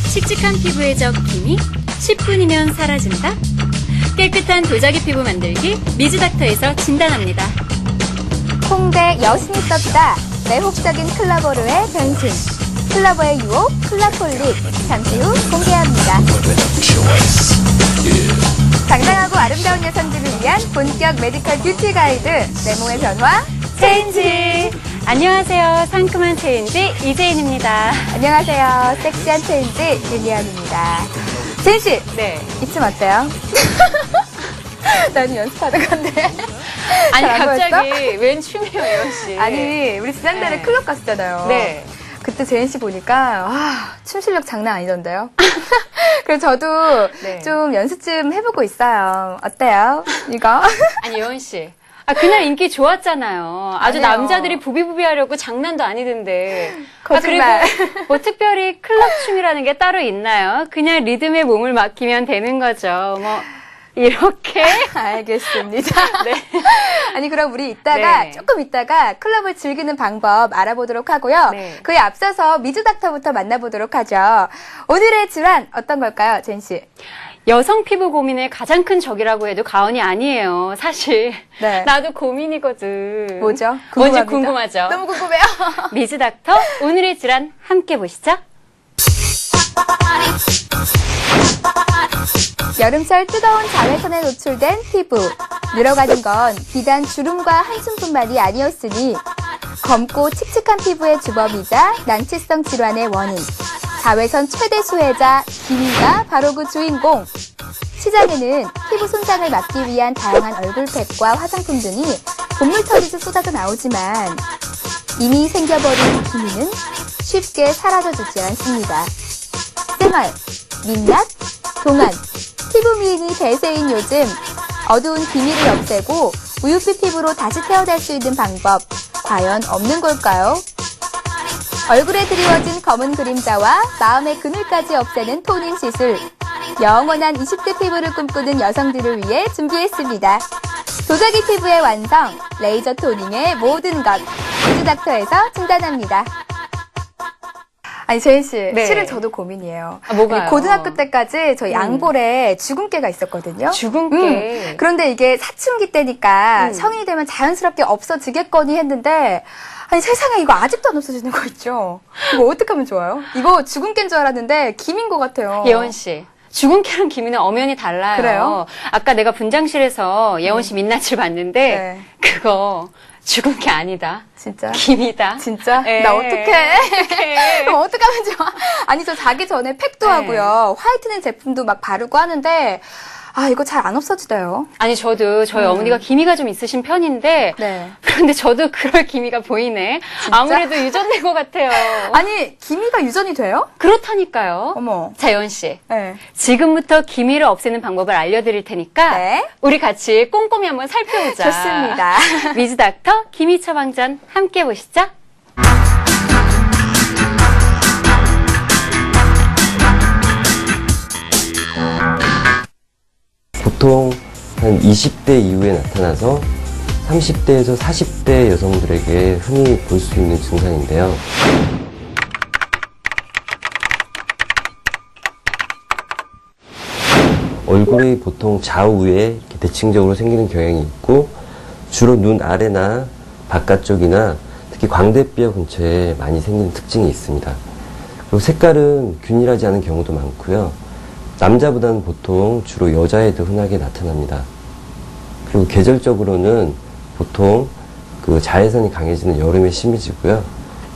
칙칙한 피부의 적 기미 10분이면 사라진다. 깨끗한 도자기 피부 만들기 미즈닥터에서 진단합니다. 홍대 여신이 떴다. 매혹적인 클라보르의 변신. 클라보의 유혹, 클라폴릭. 잠시 후 공개합니다. 당당하고 아름다운 여성들을 위한 본격 메디컬 뷰티 가이드. 외모의 변화, 체인지. 안녕하세요. 상큼한 체인지 이재인입니다. 안녕하세요. 섹시한 체인지 유니언입니다. 제인 씨, 네. 이쯤 어때요? 나는 연습하는 건데. 아니 잘안 갑자기 보였어? 웬 춤이에요, 예원 씨? 아니, 우리 지난달에 네. 클럽 갔었잖아요. 네. 그때 제인 씨 보니까 춤 실력 장난 아니던데요. 그래서 저도 네. 좀 연습 좀 해보고 있어요. 어때요? 이거? 아니 예원 씨. 그냥 인기 좋았잖아요. 아주 아니에요. 남자들이 부비부비하려고 장난도 아니던데. 거짓말. 그리고 뭐 특별히 클럽 춤이라는 게 따로 있나요? 그냥 리듬에 몸을 맡기면 되는 거죠. 뭐 이렇게. 알겠습니다. 네. 아니 그럼 우리 이따가 네. 조금 이따가 클럽을 즐기는 방법 알아보도록 하고요. 네. 그에 앞서서 미즈닥터부터 만나보도록 하죠. 오늘의 질환 어떤 걸까요, 제인 씨? 여성 피부 고민의 가장 큰 적이라고 해도 과언이 아니에요. 사실 네. 나도 고민이거든. 뭐죠? 뭔지 궁금합니다. 궁금하죠? 너무 궁금해요. 미즈닥터 오늘의 질환 함께 보시죠. 여름철 뜨거운 자외선에 노출된 피부. 늘어가는 건 비단 주름과 한숨뿐만이 아니었으니 검고 칙칙한 피부의 주범이자 난치성 질환의 원인. 자외선 최대 수혜자 기미가 바로 그 주인공. 시장에는 피부 손상을 막기 위한 다양한 얼굴팩과 화장품 등이 본물터리듯 쏟아져 나오지만 이미 생겨버린 기미는 쉽게 사라져주지 않습니다. 쌩얼, 민낯, 동안, 피부 미인이 대세인 요즘 어두운 기미를 없애고 우유빛 피부로 다시 태어날 수 있는 방법 과연 없는 걸까요? 얼굴에 드리워진 검은 그림자와 마음의 그늘까지 없애는 토닝 시술. 영원한 20대 피부를 꿈꾸는 여성들을 위해 준비했습니다. 도자기 피부의 완성, 레이저 토닝의 모든 것. 미즈닥터에서 진단합니다. 아니 제인 씨, 네. 실은 저도 고민이에요. 뭐가요? 고등학교 때까지 저 양볼에 주근깨가 있었거든요. 주근깨. 그런데 이게 사춘기 때니까 음. 성인이 되면 자연스럽게 없어지겠거니 했는데 아니 세상에 이거 아직도 안 없어지는 거 있죠. 이거 어떻게 하면 좋아요? 이거 주근깨인 줄 알았는데 김인 것 같아요. 예원 씨. 주근깨랑 기미는 엄연히 달라요. 그래요? 아까 내가 분장실에서 예원 씨 민낯을 봤는데 네. 그거 주근깨 아니다. 진짜? 기미다. 진짜? 네. 나 어떡해? 어떡해. 그럼 어떡하면 좋아? 아니 저 자기 전에 팩도 네. 하고요. 화이트닝 제품도 막 바르고 하는데 아 이거 잘 안 없어지대요. 아니 저도 저희 어머니가 기미가 좀 있으신 편인데 네. 그런데 저도 그럴 기미가 보이네. 진짜? 아무래도 유전된 것 같아요. 아니 기미가 유전이 돼요? 그렇다니까요. 어머. 자, 예원 씨. 네. 지금부터 기미를 없애는 방법을 알려드릴 테니까 네. 우리 같이 꼼꼼히 한번 살펴보자. 좋습니다. 미즈닥터 기미 처방전 함께 보시죠. 보통 한 20대 이후에 나타나서 30대에서 40대 여성들에게 흔히 볼 수 있는 증상인데요. 얼굴이 보통 좌우에 이렇게 대칭적으로 생기는 경향이 있고 주로 눈 아래나 바깥쪽이나 특히 광대뼈 근처에 많이 생기는 특징이 있습니다. 그리고 색깔은 균일하지 않은 경우도 많고요. 남자보다는 보통 주로 여자에 더 흔하게 나타납니다. 그리고 계절적으로는 보통 그 자외선이 강해지는 여름에 심해지고요.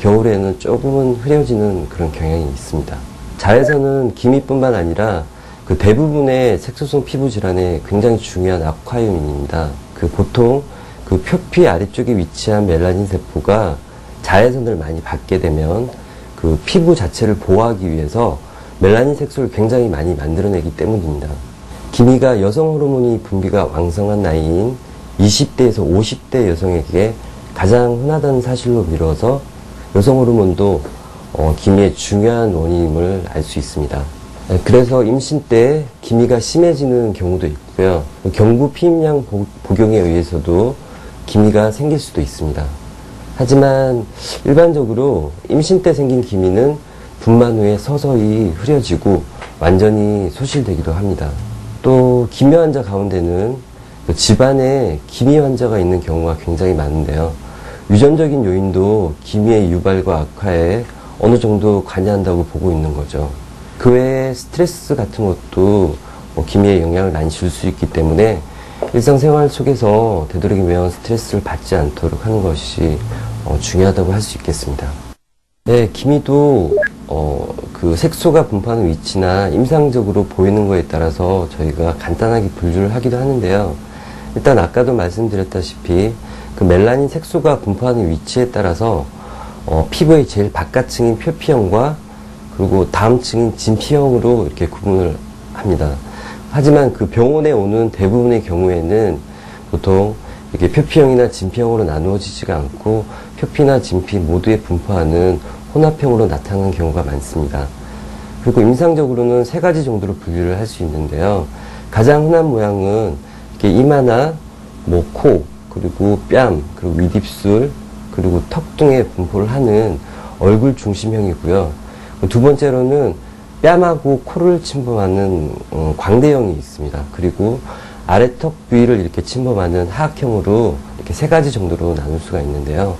겨울에는 조금은 흐려지는 그런 경향이 있습니다. 자외선은 기미뿐만 아니라 그 대부분의 색소성 피부 질환에 굉장히 중요한 악화 요인입니다. 그 보통 그 표피 아래쪽에 위치한 멜라닌 세포가 자외선을 많이 받게 되면 그 피부 자체를 보호하기 위해서 멜라닌 색소를 굉장히 많이 만들어내기 때문입니다. 기미가 여성 호르몬이 분비가 왕성한 나이인 20대에서 50대 여성에게 가장 흔하다는 사실로 미뤄서 여성 호르몬도 기미의 중요한 원인임을 알 수 있습니다. 그래서 임신 때 기미가 심해지는 경우도 있고요. 경구 피임약 복용에 의해서도 기미가 생길 수도 있습니다. 하지만 일반적으로 임신 때 생긴 기미는 분만 후에 서서히 흐려지고 완전히 소실되기도 합니다. 또 기미 환자 가운데는 집안에 기미 환자가 있는 경우가 굉장히 많은데요. 유전적인 요인도 기미의 유발과 악화에 어느 정도 관여한다고 보고 있는 거죠. 그 외에 스트레스 같은 것도 기미에 영향을 많이 줄 수 있기 때문에 일상생활 속에서 되도록이면 스트레스를 받지 않도록 하는 것이 중요하다고 할 수 있겠습니다. 네, 기미도 그 색소가 분포하는 위치나 임상적으로 보이는 거에 따라서 저희가 간단하게 분류를 하기도 하는데요. 일단 아까도 말씀드렸다시피 그 멜라닌 색소가 분포하는 위치에 따라서 피부의 제일 바깥층인 표피형과 그리고 다음 층인 진피형으로 이렇게 구분을 합니다. 하지만 그 병원에 오는 대부분의 경우에는 보통 이렇게 표피형이나 진피형으로 나누어지지가 않고 표피나 진피 모두에 분포하는 혼합형으로 나타나는 경우가 많습니다. 그리고 임상적으로는 세 가지 정도로 분류를 할 수 있는데요. 가장 흔한 모양은 이렇게 이마나 코, 그리고 뺨, 그리고 윗입술, 그리고 턱 등에 분포를 하는 얼굴 중심형이고요. 두 번째로는 뺨하고 코를 침범하는 광대형이 있습니다. 그리고 아래턱 부위를 이렇게 침범하는 하악형으로 이렇게 세 가지 정도로 나눌 수가 있는데요.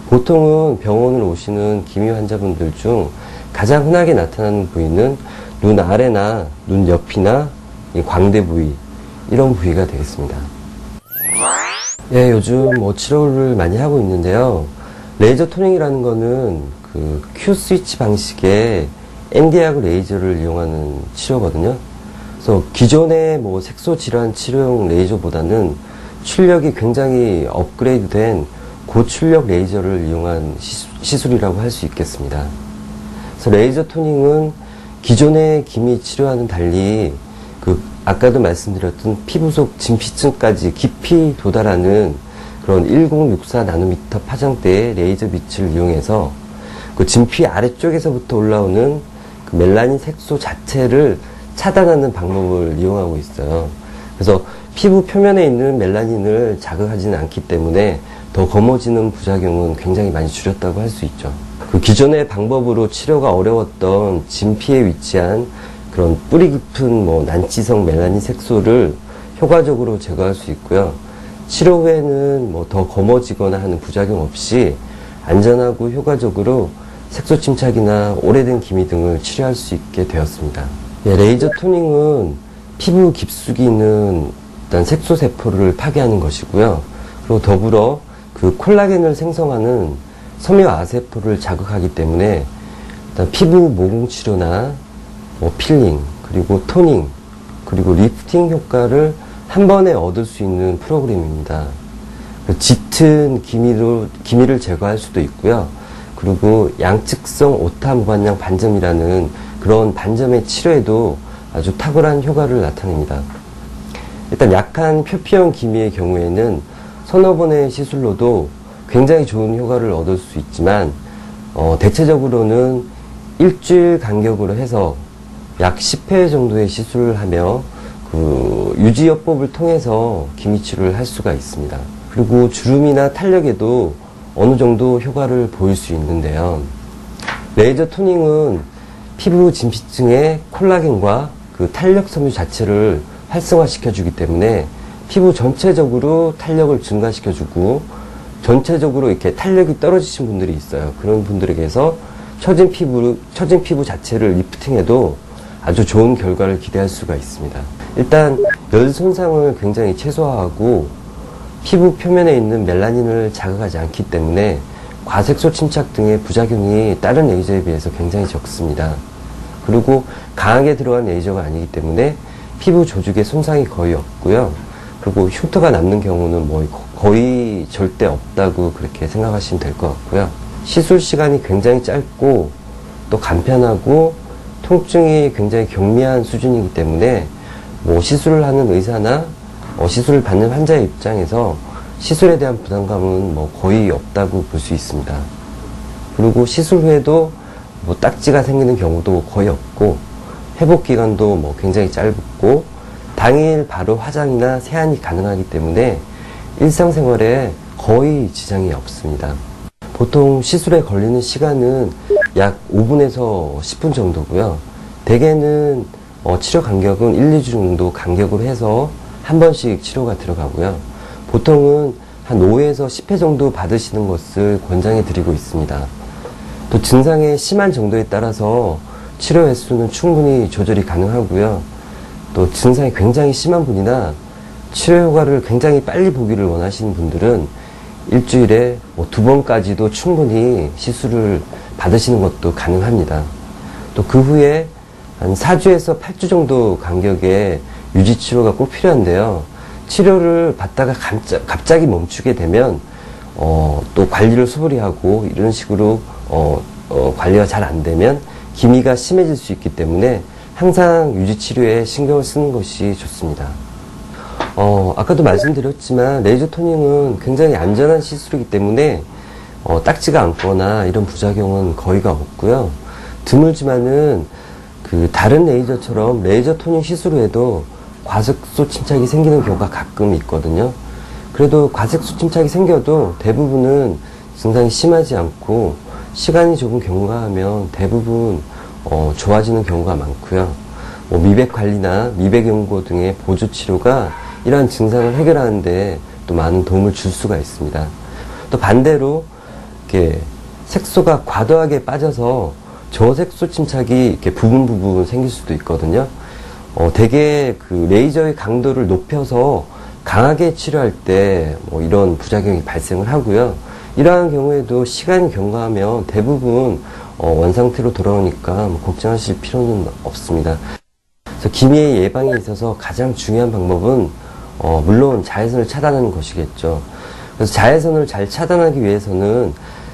보통은 병원을 오시는 기미 환자분들 중 가장 흔하게 나타나는 부위는 눈 아래나 눈 옆이나 이 광대 부위, 이런 부위가 되겠습니다. 예, 요즘 치료를 많이 하고 있는데요. 레이저 토닝이라는 거는 그 Q 스위치 방식의 ND하고 레이저를 이용하는 치료거든요. 그래서 기존의 색소 질환 치료용 레이저보다는 출력이 굉장히 업그레이드된 고출력 레이저를 이용한 시술이라고 할 수 있겠습니다. 그래서 레이저 토닝은 기존의 기미 치료와는 달리 아까도 말씀드렸던 피부 속 진피층까지 깊이 도달하는 그런 1064 나노미터 파장대의 레이저 빛을 이용해서 그 진피 아래쪽에서부터 올라오는 그 멜라닌 색소 자체를 차단하는 방법을 이용하고 있어요. 그래서 피부 표면에 있는 멜라닌을 자극하지는 않기 때문에 더 검어지는 부작용은 굉장히 많이 줄였다고 할 수 있죠. 그 기존의 방법으로 치료가 어려웠던 진피에 위치한 그런 뿌리 깊은 난치성 멜라닌 색소를 효과적으로 제거할 수 있고요. 치료 후에는 더 검어지거나 하는 부작용 없이 안전하고 효과적으로 색소 침착이나 오래된 기미 등을 치료할 수 있게 되었습니다. 예, 레이저 토닝은 피부 깊숙이 있는 일단 색소 세포를 파괴하는 것이고요. 그리고 더불어 그 콜라겐을 생성하는 섬유 아세포를 자극하기 때문에 일단 피부 모공 치료나 필링, 그리고 토닝, 그리고 리프팅 효과를 한 번에 얻을 수 있는 프로그램입니다. 짙은 기미를 제거할 수도 있고요. 그리고 양측성 오타 무반영 반점이라는 그런 반점의 치료에도 아주 탁월한 효과를 나타냅니다. 일단 약한 표피형 기미의 경우에는 서너 번의 시술로도 굉장히 좋은 효과를 얻을 수 있지만 대체적으로는 일주일 간격으로 해서 약 10회 정도의 시술을 하며 그 유지요법을 통해서 기미 치료를 할 수가 있습니다. 그리고 주름이나 탄력에도 어느 정도 효과를 보일 수 있는데요. 레이저 토닝은 피부 진피층의 콜라겐과 그 탄력 섬유 자체를 활성화시켜주기 때문에 피부 전체적으로 탄력을 증가시켜주고 전체적으로 이렇게 탄력이 떨어지신 분들이 있어요. 그런 분들에게서 처진 피부 자체를 리프팅해도 아주 좋은 결과를 기대할 수가 있습니다. 일단 열 손상을 굉장히 최소화하고 피부 표면에 있는 멜라닌을 자극하지 않기 때문에 과색소 침착 등의 부작용이 다른 레이저에 비해서 굉장히 적습니다. 그리고 강하게 들어간 레이저가 아니기 때문에 피부 조직에 손상이 거의 없고요. 그리고 흉터가 남는 경우는 거의 절대 없다고 그렇게 생각하시면 될 것 같고요. 시술 시간이 굉장히 짧고 또 간편하고 통증이 굉장히 경미한 수준이기 때문에 시술을 하는 의사나 시술을 받는 환자의 입장에서 시술에 대한 부담감은 거의 없다고 볼 수 있습니다. 그리고 시술 후에도 딱지가 생기는 경우도 거의 없고 회복 기간도 굉장히 짧고 당일 바로 화장이나 세안이 가능하기 때문에 일상생활에 거의 지장이 없습니다. 보통 시술에 걸리는 시간은 약 5분에서 10분 정도고요. 대개는 치료 간격은 1, 2주 정도 간격으로 해서 한 번씩 치료가 들어가고요. 보통은 한 5회에서 10회 정도 받으시는 것을 권장해 드리고 있습니다. 또 증상의 심한 정도에 따라서 치료 횟수는 충분히 조절이 가능하고요. 또 증상이 굉장히 심한 분이나 치료 효과를 굉장히 빨리 보기를 원하시는 분들은 일주일에 2번까지도 충분히 시술을 받으시는 것도 가능합니다. 또 그 후에 한 4주에서 8주 정도 간격의 유지 치료가 꼭 필요한데요. 치료를 받다가 갑자기 멈추게 되면 또 관리를 소홀히 하고 이런 식으로 관리가 잘 안 되면 기미가 심해질 수 있기 때문에 항상 유지 치료에 신경을 쓰는 것이 좋습니다. 아까도 말씀드렸지만 레이저 토닝은 굉장히 안전한 시술이기 때문에 딱지가 않거나 이런 부작용은 거의가 없고요. 드물지만은 그 다른 레이저처럼 레이저 토닝 시술 후에도 과색소 침착이 생기는 경우가 가끔 있거든요. 그래도 과색소 침착이 생겨도 대부분은 증상이 심하지 않고 시간이 조금 경과하면 대부분 좋아지는 경우가 많고요. 미백 관리나 미백 연고 등의 보조 치료가 이러한 증상을 해결하는데 또 많은 도움을 줄 수가 있습니다. 또 반대로 이렇게 색소가 과도하게 빠져서 저색소 침착이 이렇게 부분 생길 수도 있거든요. 대개 그 레이저의 강도를 높여서 강하게 치료할 때 이런 부작용이 발생을 하고요. 이러한 경우에도 시간이 경과하면 대부분 원상태로 돌아오니까 걱정하실 필요는 없습니다. 그래서 기미의 예방에 있어서 가장 중요한 방법은 물론 자외선을 차단하는 것이겠죠. 그래서 자외선을 잘 차단하기 위해서는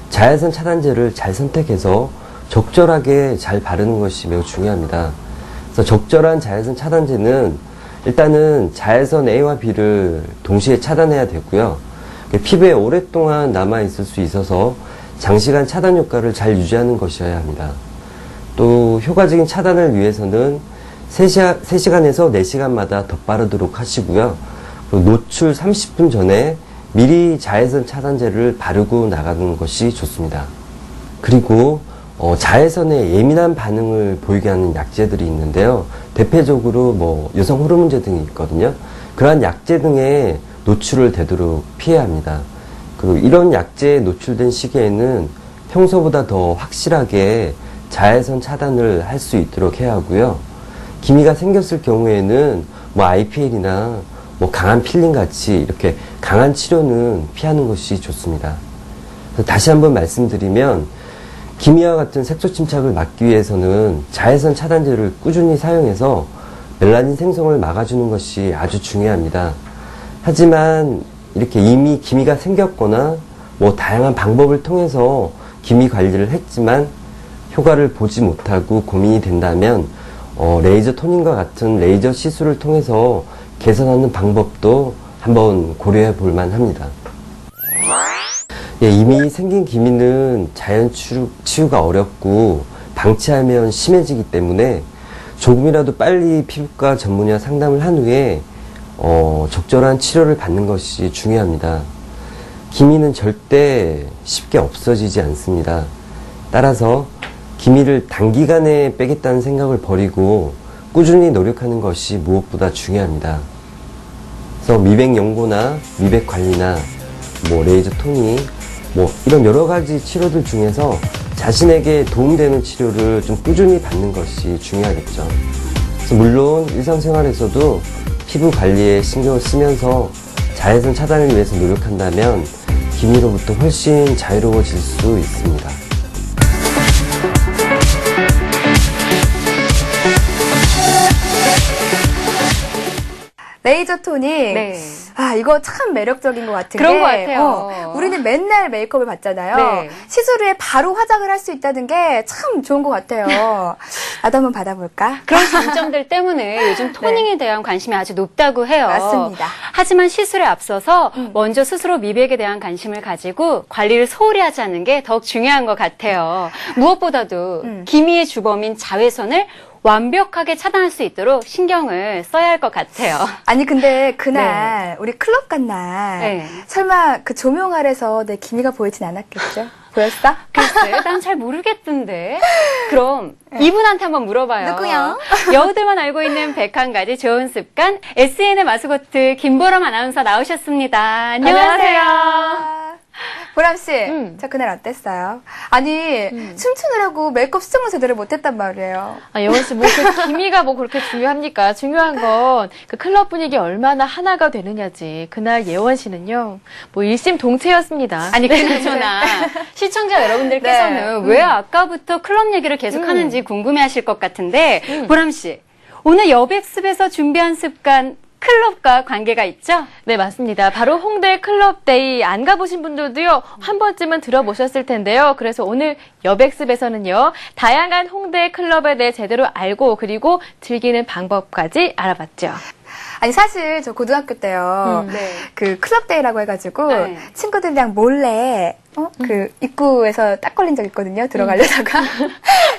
자외선 차단제를 잘 선택해서 적절하게 잘 바르는 것이 매우 중요합니다. 그래서 적절한 자외선 차단제는 일단은 자외선 A와 B를 동시에 차단해야 되고요. 피부에 오랫동안 남아있을 수 있어서 장시간 차단 효과를 잘 유지하는 것이어야 합니다. 또 효과적인 차단을 위해서는 3시간에서 4시간마다 덧바르도록 하시고요. 그리고 노출 30분 전에 미리 자외선 차단제를 바르고 나가는 것이 좋습니다. 그리고 자외선에 예민한 반응을 보이게 하는 약제들이 있는데요. 대표적으로 여성 호르몬제 등이 있거든요. 그러한 약제 등에 노출을 되도록 피해야 합니다. 그리고 이런 약제에 노출된 시기에는 평소보다 더 확실하게 자외선 차단을 할 수 있도록 해야 하고요. 기미가 생겼을 경우에는 IPL이나 강한 필링 같이 이렇게 강한 치료는 피하는 것이 좋습니다. 다시 한번 말씀드리면 기미와 같은 색소 침착을 막기 위해서는 자외선 차단제를 꾸준히 사용해서 멜라닌 생성을 막아주는 것이 아주 중요합니다. 하지만 이렇게 이미 기미가 생겼거나 다양한 방법을 통해서 기미 관리를 했지만 효과를 보지 못하고 고민이 된다면 레이저 토닝과 같은 레이저 시술을 통해서 개선하는 방법도 한번 고려해 볼 만합니다. 이미 생긴 기미는 자연 치유가 어렵고 방치하면 심해지기 때문에 조금이라도 빨리 피부과 전문의와 상담을 한 후에 적절한 치료를 받는 것이 중요합니다. 기미는 절대 쉽게 없어지지 않습니다. 따라서 기미를 단기간에 빼겠다는 생각을 버리고 꾸준히 노력하는 것이 무엇보다 중요합니다. 그래서 미백 연고나 미백 관리나 레이저 토닝 이런 여러 가지 치료들 중에서 자신에게 도움되는 치료를 좀 꾸준히 받는 것이 중요하겠죠. 그래서 물론 일상생활에서도 피부 관리에 신경을 쓰면서 자외선 차단을 위해서 노력한다면 기미로부터 훨씬 자유로워질 수 있습니다. 레이저 토닝. 네. 이거 참 매력적인 것 같은 그런 게 것 같아요. 우리는 맨날 메이크업을 받잖아요. 네. 시술 후에 바로 화장을 할 수 있다는 게 참 좋은 것 같아요. 나도 한번 받아볼까? 그런 장점들 때문에 요즘 토닝에 대한 관심이 아주 높다고 해요. 맞습니다. 하지만 시술에 앞서서 먼저 스스로 미백에 대한 관심을 가지고 관리를 소홀히 하지 않는 게 더욱 중요한 것 같아요. 무엇보다도 기미의 주범인 자외선을 완벽하게 차단할 수 있도록 신경을 써야 할 것 같아요. 아니 근데 그날 우리 클럽 간 날 네. 설마 그 조명 아래서 내 기미가 보이진 않았겠죠? 보였어? 글쎄, 난 잘 모르겠던데. 그럼 이분한테 한번 물어봐요. 누구요? 여우들만 알고 있는 101가지 좋은 습관, SN의 마스코트 김보람 아나운서 나오셨습니다. 안녕하세요. 보람 씨, 저 그날 어땠어요? 아니, 춤추느라고 메이크업 수정을 제대로 못했단 말이에요. 아, 여원 씨, 그 기미가 그렇게 중요합니까? 중요한 건 그 클럽 분위기 얼마나 하나가 되느냐지. 그날 예원 씨는요, 일심동체였습니다. 아니, 그나저나 시청자 여러분들께서는 왜 아까부터 클럽 얘기를 계속 하는지 궁금해하실 것 같은데, 보람 씨, 오늘 여백습에서 준비한 습관, 클럽과 관계가 있죠? 네, 맞습니다. 바로 홍대 클럽데이 안 가보신 분들도요, 한 번쯤은 들어보셨을 텐데요. 그래서 오늘 여백습에서는요, 다양한 홍대 클럽에 대해 제대로 알고 그리고 즐기는 방법까지 알아봤죠. 아니, 사실 저 고등학교 때요, 네. 그 클럽데이라고 해가지고 네. 친구들이랑 몰래 그 입구에서 딱 걸린 적 있거든요. 들어가려다가.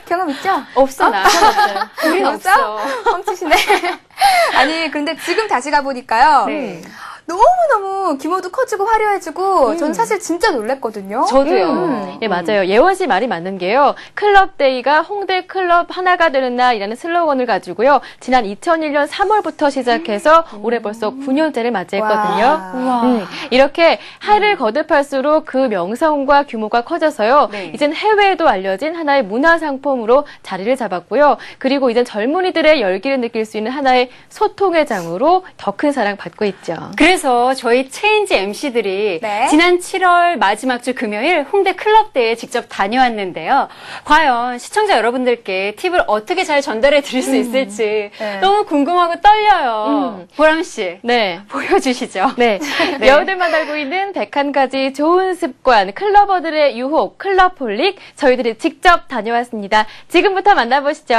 경험 있죠? 없어, 나. 우린 없어. 뻥치시네. 아니, 근데 지금 다시 가보니까요. 네. 너무너무 규모도 커지고 화려해지고 전 사실 진짜 놀랬거든요. 저도요. 예, 맞아요. 예원 씨 말이 맞는 게요. 클럽데이가 홍대 클럽 하나가 되는 날이라는 슬로건을 가지고요. 지난 2001년 3월부터 시작해서 올해 벌써 9년째를 맞이했거든요. 와. 이렇게 해를 거듭할수록 그 명성과 규모가 커져서요. 네. 이젠 해외에도 알려진 하나의 문화상품으로 자리를 잡았고요. 그리고 이젠 젊은이들의 열기를 느낄 수 있는 하나의 소통의 장으로 더 큰 사랑 받고 있죠. 그래서 저희 체인지 MC들이 네. 지난 7월 마지막 주 금요일 홍대 클럽대에 직접 다녀왔는데요. 과연 시청자 여러분들께 팁을 어떻게 잘 전달해 드릴 수 있을지 네. 너무 궁금하고 떨려요. 보람 씨, 네. 보여주시죠. 네. 여우들만 알고 있는 101가지 좋은 습관, 클러버들의 유혹, 클럽홀릭, 저희들이 직접 다녀왔습니다. 지금부터 만나보시죠.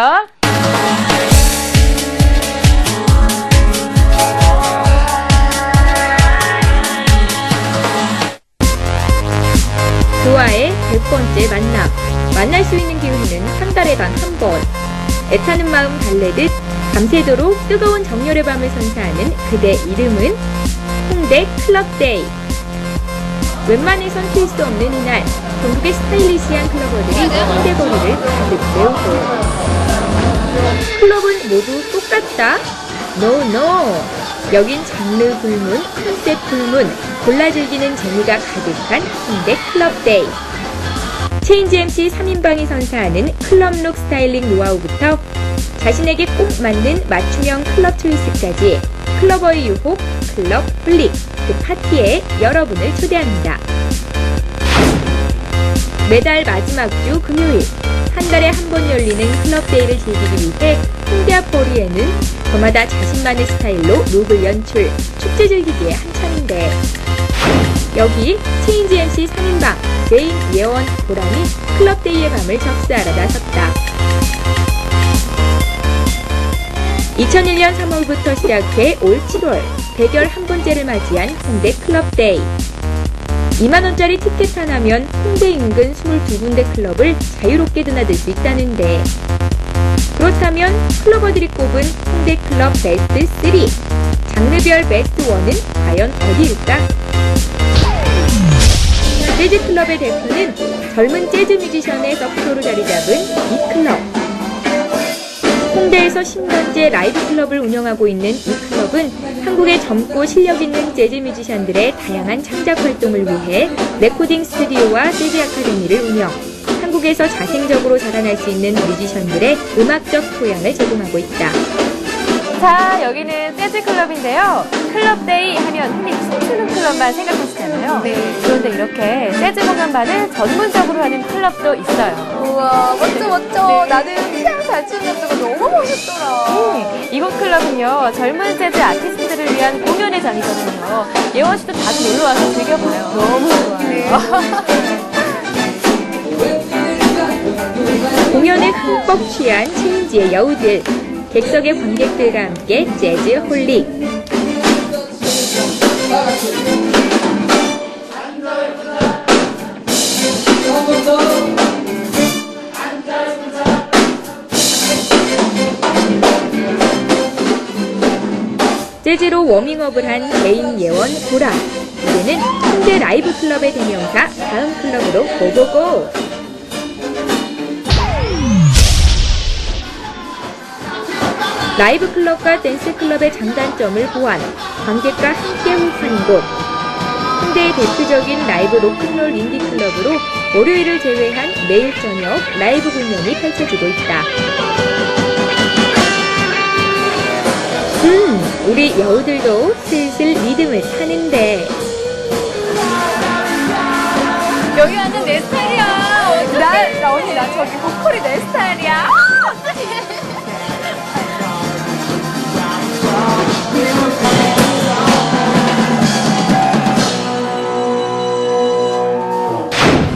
그와의 100번째 만남. 만날 수 있는 기회는 한 달에 단 한 번. 애타는 마음 달래듯 밤새도록 뜨거운 정열의 밤을 선사하는 그대 이름은 홍대 클럽데이. 웬만해선 튈 수 없는 이날, 전국의 스타일리시한 클러버들이 홍대 거리를 가득 메우고. 클럽은 모두 똑같다? No, no. 여긴 장르 불문, 컨셉 불문, 골라 즐기는 재미가 가득한 홍대 클럽데이. 체인지 MC 3인방이 선사하는 클럽룩 스타일링 노하우부터 자신에게 꼭 맞는 맞춤형 클럽 초이스까지 클러버의 유혹, 클럽 홀릭, 그 파티에 여러분을 초대합니다. 매달 마지막 주 금요일, 한 달에 한 번 열리는 클럽데이를 즐기기 위해 홍대 앞 거리에는 저마다 자신만의 스타일로 룩을 연출, 축제 즐기기에 한창인데 여기 체인지 MC 3인방 제인, 예원, 보람이 클럽데이의 밤을 접수하러 나섰다. 2001년 3월부터 시작해 올 7월 대결 한 번째를 맞이한 홍대 클럽데이. 2만원짜리 티켓 하나면 홍대 인근 22군데 클럽을 자유롭게 드나들 수 있다는데 그렇다면 클러버들이 꼽은 홍대 클럽 베스트 3 장르별 베스트 1은 과연 어디일까? 재즈 클럽의 대표는 젊은 재즈 뮤지션의 서포터로 자리 잡은 이 클럽. 홍대에서 10년째 라이브 클럽을 운영하고 있는 이 클럽은 한국의 젊고 실력 있는 재즈 뮤지션들의 다양한 창작 활동을 위해 레코딩 스튜디오와 재즈 아카데미를 운영, 한국에서 자생적으로 자라날 수 있는 뮤지션들의 음악적 토양을 제공하고 있다. 자, 여기는 재즈 클럽인데요. 클럽데이 하면 흔히 춤추는 클럽만 생각하시잖아요. 네. 그런데 이렇게 재즈 공연반을 전문적으로 하는 클럽도 있어요. 우와, 멋져. 나는 피아노 잘 치는 남자가 너무 멋있더라. 이곳 클럽은요, 젊은 재즈 아티스트들을 위한 공연의 장이거든요. 예원 씨도 자주 놀러와서 즐겨봐요. 너무 좋아요. 공연에 흠뻑 취한 체인지의 여우들, 객석의 관객들과 함께 재즈 홀릭. 재즈로 워밍업을 한 개인 예원 보람. 이제는 홍대 라이브 클럽의 대명사 다음 클럽으로 고고고! 라이브 클럽과 댄스 클럽의 장단점을 보완, 관객과 함께 호흡하는 곳. 홍대의 대표적인 라이브 로큰롤 인디 클럽으로 월요일을 제외한 매일 저녁 라이브 공연이 펼쳐지고 있다. 우리 여우들도 슬슬 리듬을 타는데. 여기 완전 내 스타일이야. 나 언니, 나 저기 보컬이 내 스타일이야.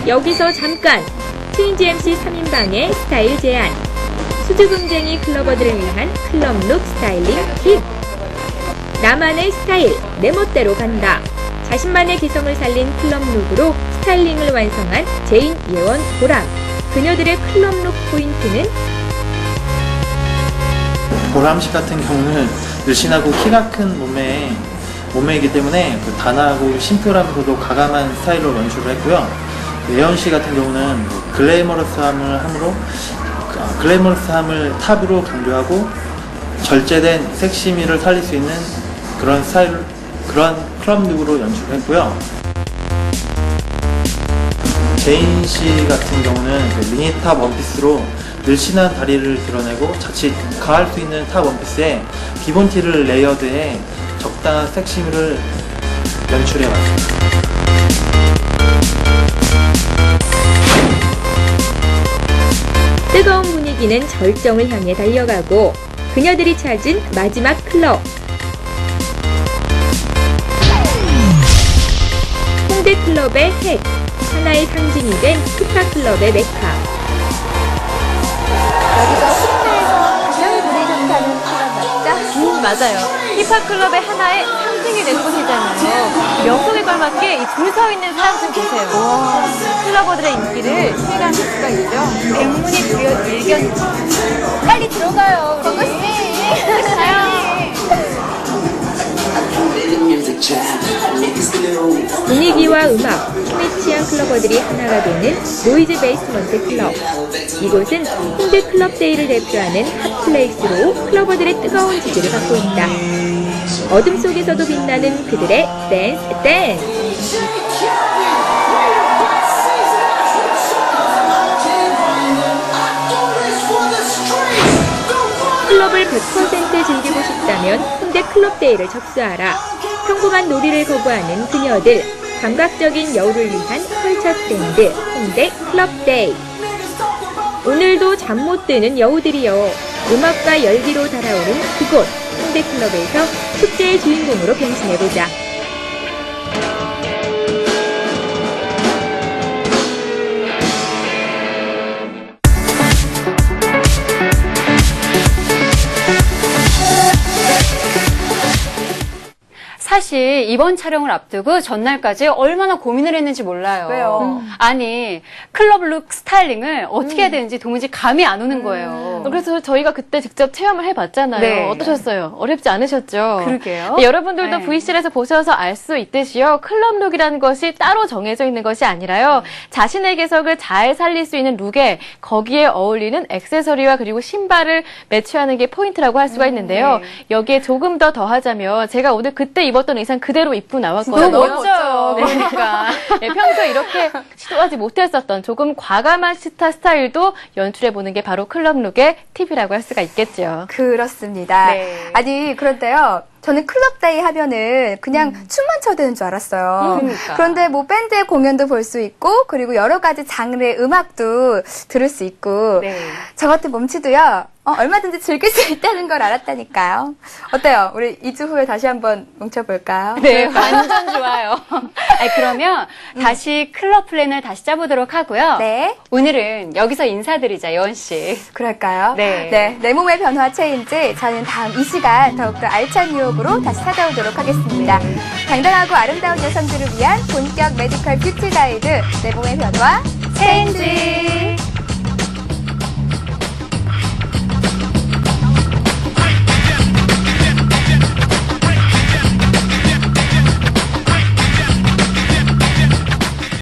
여기서 잠깐! 트윈지 MC 3인방의 스타일 제안. 수줍음쟁이 클러버들을 위한 클럽룩 스타일링 팁. 나만의 스타일, 내 멋대로 간다. 자신만의 개성을 살린 클럽룩으로 스타일링을 완성한 제인, 예원, 보람. 그녀들의 클럽룩 포인트는 보람 씨 같은 경우는 늘씬하고 키가 큰 몸매이기 때문에 그 단아하고 심플하면서도 가감한 스타일로 연출을 했고요. 예원 씨 같은 경우는 글래머러스함을 탑으로 강조하고 절제된 섹시미를 살릴 수 있는 그런 클럽 룩으로 연출을 했고요. 제인 씨 같은 경우는 그 미니탑 원피스로 늘씬한 다리를 드러내고 자칫 가할 수 있는 탑 원피스에 기본 티를 레이어드해 적당한 섹시미를 연출해 왔습니다. 뜨거운 분위기는 절정을 향해 달려가고 그녀들이 찾은 마지막 클럽. 홍대 클럽의 핵, 하나의 상징이 된 힙합클럽의 메카. 여기가 홍대에서 가장 분위기 좋다는 클럽 맞죠? 맞아요. 힙합 클럽의 하나의 상징이 되는 곳이잖아요. 명곡에 걸맞게 이 줄 서 있는 사람 좀 보세요. 클러버들의 인기를 실감할 수가 있죠. 백문이 일견. 빨리 들어가요, 고고씨. 분위기와 음악, 춤에 취한 클러버들이 하나가 되는 노이즈 베이스먼트 클럽. 이곳은 홍대 클럽 데이를 대표하는 핫플레이스로 클러버들의 뜨거운 지지를 받고 있다. 어둠 속에서도 빛나는 그들의 댄스. 클럽을 100% 즐기고 싶다면 홍대 클럽 데이를 접수하라. 평범한 놀이를 거부하는 그녀들, 감각적인 여우를 위한 컬처 스탠드 홍대 클럽 데이. 오늘도 잠 못 드는 여우들이여, 음악과 열기로 달아오른 그곳 홍대 클럽에서 축제의 주인공으로 변신해보자. 사실 이번 촬영을 앞두고 전날까지 얼마나 고민을 했는지 몰라요. 왜요? 아니, 클럽 룩 스타일링을 어떻게 해야 되는지 도무지 감이 안 오는 거예요. 그래서 저희가 그때 직접 체험을 해봤잖아요. 네. 어떠셨어요? 어렵지 않으셨죠? 그러게요. 네, 여러분들도 네. VCR에서 보셔서 알 수 있듯이요. 클럽 룩이라는 것이 따로 정해져 있는 것이 아니라요. 자신의 개성을 잘 살릴 수 있는 룩에 거기에 어울리는 액세서리와 그리고 신발을 매치하는 게 포인트라고 할 수가 있는데요. 네. 여기에 조금 더 더하자면 제가 오늘 그때 입었던 의상 그대로 입고 나왔거든요. 너무 멋져요. 네. 그러니까. 네, 평소에 이렇게 시도하지 못했었던 조금 과감한 스타일도 연출해보는 게 바로 클럽 룩의 팁이라고 할 수가 있겠죠. 그렇습니다. 네. 아니, 그런데요. 저는 클럽데이 하면은 그냥 춤만 춰야 되는 줄 알았어요. 그러니까. 그런데 뭐 밴드의 공연도 볼 수 있고, 그리고 여러 가지 장르의 음악도 들을 수 있고, 네. 저 같은 몸치도요, 얼마든지 즐길 수 있다는 걸 알았다니까요. 어때요? 우리 2주 후에 다시 한번 뭉쳐볼까요? 네, 완전 좋아요. 아니, 그러면 다시 클럽 플랜을 다시 짜보도록 하고요. 네. 오늘은 여기서 인사드리자, 여원 씨. 그럴까요? 네. 내 몸의 변화 체인지 저는 다음 이 시간 더욱더 알찬 유혹으로 다시 찾아오도록 하겠습니다. 당당하고 아름다운 여성들을 위한 본격 메디컬 뷰티 가이드 내 몸의 변화 체인지.